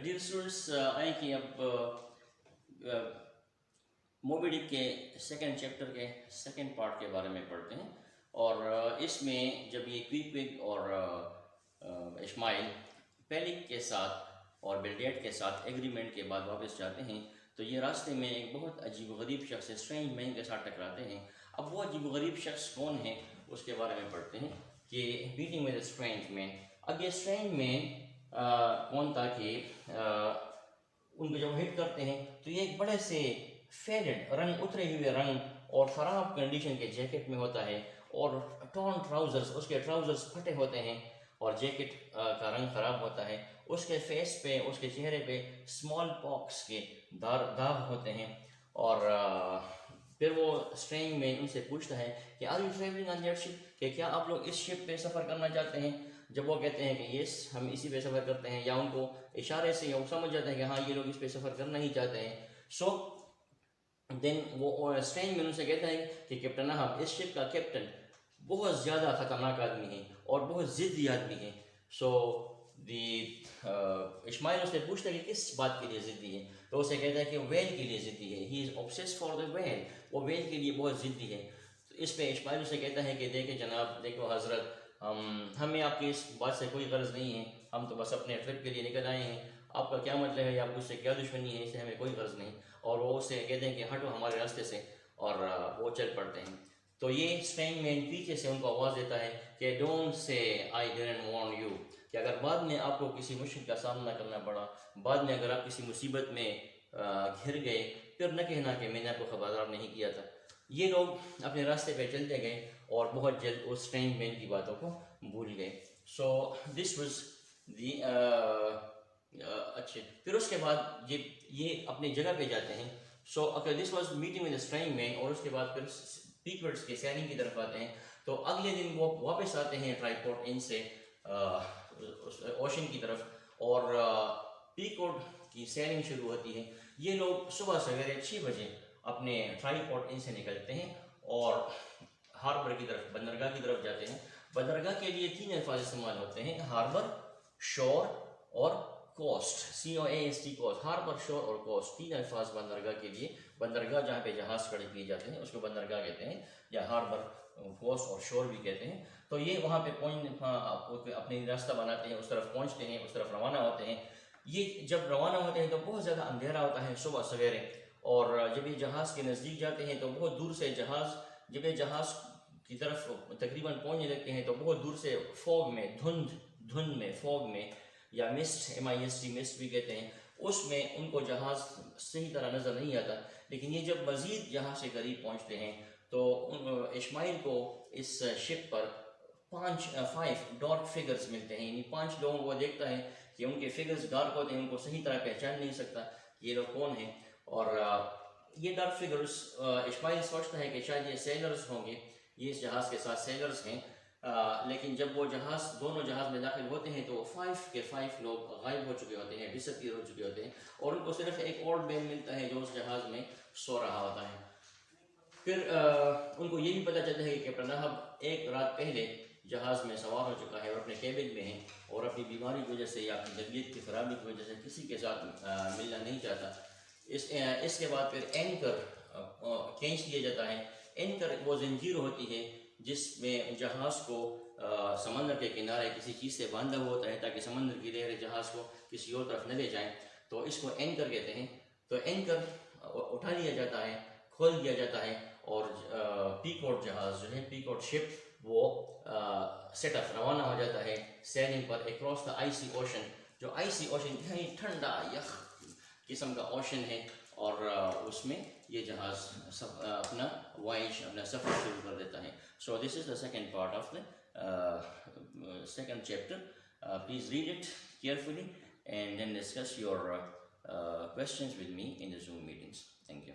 Dear students, آئیں کہ اب موبی ڈک کے سیکنڈ چیپٹر کے سیکنڈ پارٹ کے بارے میں پڑھتے ہیں. اور اس میں جب یہ کویک اور اشمائل پیلک کے ساتھ اور بلڈیڈ کے ساتھ ایگریمنٹ کے بعد واپس جاتے ہیں تو یہ راستے میں ایک بہت عجیب و غریب شخص اسٹرینج مین کے ساتھ ٹکراتے ہیں. اب وہ عجیب و غریب شخص کون ہے اس کے بارے میں پڑھتے ہیں کہ میٹنگ ود اسٹرینج مین. اب یہ اسٹرینج مین کون تھا کہ ان کو جب ہٹ کرتے ہیں تو یہ ایک بڑے سے فیڈڈ رنگ اترے ہوئے رنگ اور خراب کنڈیشن کے جیکٹ میں ہوتا ہے اور ٹون ٹراؤزرز، اس کے ٹراؤزرز پھٹے ہوتے ہیں اور جیکٹ کا رنگ خراب ہوتا ہے. اس کے فیس پہ، اس کے چہرے پہ اسمال پاکس کے داغ ہوتے ہیں. اور پھر وہ اسٹرینج مین ان سے پوچھتا ہے کہ are you travelling on that ship, کہ کیا آپ لوگ اس شپ پہ سفر کرنا چاہتے ہیں؟ جب وہ کہتے ہیں کہ یس ہم اسی پہ سفر کرتے ہیں، یا ان کو اشارے سے وہ سمجھ جاتے ہیں کہ ہاں یہ لوگ اس پہ سفر کرنا ہی چاہتے ہیں. سو دین وہ اسٹرینج مین ان سے کہتا ہے کہ کیپٹن احمد، اس شپ کا کیپٹن بہت زیادہ خطرناک آدمی ہے اور بہت ضدی آدمی ہے. سو اشمائل اس سے پوچھتا ہے کہ کس بات کے لیے ضدی ہے؟ تو اسے کہتا ہے کہ ویل کے لیے ضدی ہے. ہی از اوبسیس فار دا ویل، وہ ویل کے لیے بہت ضدی ہے. تو اس پہ اشمائل اسے کہتا ہے کہ دیکھیں جناب، دیکھو حضرت، ہمیں آپ کی اس بات سے کوئی غرض نہیں ہے، ہم تو بس اپنے ٹرپ کے لیے نکل آئے ہیں. آپ کا کیا مطلب ہے، آپ کو اس سے کیا دشمنی ہے، اس سے ہمیں کوئی غرض نہیں. اور وہ اسے کہتے ہیں کہ ہٹو ہمارے راستے سے، اور وہ چل پڑتے ہیں. تو یہ اسٹرینج مین پیچھے سے ان کو آواز دیتا ہے کہ don't say I didn't warn you, کہ اگر بعد میں آپ کو کسی مشکل کا سامنا کرنا پڑا، بعد میں اگر آپ کسی مصیبت میں گھر گئے، پھر نہ کہنا کہ میں نے آپ کو خبردار نہیں کیا تھا. یہ لوگ اپنے راستے پہ چلتے گئے اور بہت جلد اس اسٹرینج مین کی باتوں کو بھول گئے. سو دس واز دی اچھے. پھر اس کے بعد یہ اپنی جگہ پہ جاتے ہیں. So this was meeting with strange man. اور اس کے بعد پھر پیکورڈس کے سیلنگ کی طرف آتے ہیں. تو اگلے دن وہ واپس آتے ہیں ٹرائی پورٹ ان سے اوشن کی طرف، اور پیکورڈ کی سیلنگ شروع ہوتی ہے. یہ لوگ صبح سویرے 6 بجے اپنے ٹرائی پورٹ ان سے نکلتے ہیں اور ہاربر کی طرف، بندرگاہ کی طرف جاتے ہیں. بندرگاہ کے لیے 3 الفاظ استعمال ہوتے ہیں: ہاربر، شور اور کوسٹ. COAST، cost. ہاربر، شور اور کوسٹ، 3 الفاظ بندرگاہ کے لیے. بندرگاہ جہاں پہ جہاز کھڑے کیے جاتے ہیں اس کو بندرگاہ کہتے ہیں، یا ہاربر، کوسٹ اور شور بھی کہتے ہیں. تو یہ وہاں پہ اپنی راستہ بناتے ہیں، اس طرف پہنچتے ہیں، اس طرف روانہ ہوتے ہیں. یہ جب روانہ ہوتے ہیں تو بہت زیادہ اندھیرا ہوتا ہے صبح سویرے، اور جب یہ جہاز کے نزدیک جاتے ہیں تو بہت دور سے جب یہ جہاز کی طرف تقریباً پہنچنے لگتے ہیں تو بہت دور سے فوگ میں، دھند میں، فوگ میں، یا مسٹ، MIST، مسٹ بھی کہتے ہیں، اس میں ان کو جہاز صحیح طرح نظر نہیں آتا. لیکن یہ جب مزید جہاز سے قریب پہنچتے ہیں تو اشمائل کو اس شپ پر 5 ڈارک فگرز ملتے ہیں. یعنی 5 لوگوں کو دیکھتا ہے کہ ان کے فگرز ڈارک ہوتے ہیں، ان کو صحیح طرح پہچان نہیں سکتا یہ لوگ کون ہیں. اور یہ ڈارک فگرز، اشمائل سوچتا ہے کہ شاید یہ سیلرز ہوں گے، یہ اس جہاز کے ساتھ سیلرز ہیں. لیکن جب وہ دونوں جہاز میں داخل ہوتے ہیں تو 5 کے 5 لوگ غائب ہو چکے ہوتے ہیں، ڈسپیئر ہو چکے ہوتے ہیں، اور ان کو صرف ایک اولڈ مین ملتا ہے جو اس جہاز میں سو رہا ہوتا ہے. پھر ان کو یہ بھی پتہ چلتا ہے کہ کیپٹن احمد 1 رات پہلے جہاز میں سوار ہو چکا ہے اور اپنے کیبن میں ہے، اور اپنی بیماری کی وجہ سے یا اپنی طبیعت کی خرابی کی وجہ سے کسی کے ساتھ ملنا نہیں چاہتا. اس کے بعد پھر اینکر کھینچ لیا جاتا ہے. اینکر وہ زنجیر ہوتی ہے جس میں جہاز کو سمندر کے کنارے کسی چیز سے باندھا ہوا ہوتا ہے تاکہ سمندر کی لہریں جہاز کو کسی اور طرف نہ لے جائیں. تو اس کو اینکر کہتے ہیں. تو اینکر اٹھا لیا جاتا ہے، کھول دیا جاتا ہے، اور پیکورڈ جہاز جو ہے، پیکورڈ شپ، وہ سیٹ اپ روانہ ہو جاتا ہے سیلنگ پر اکراس دا آئسی اوشن. جو آئسی اوشن کہیں ٹھنڈا یخ قسم کا اوشن ہے، اور اس میں یہ جہاز اپنا وائج، اپنا سفر شروع کر دیتا ہے. So this is the second part of the second chapter. Please read it carefully and then discuss your questions with me in the Zoom meetings. Thank you.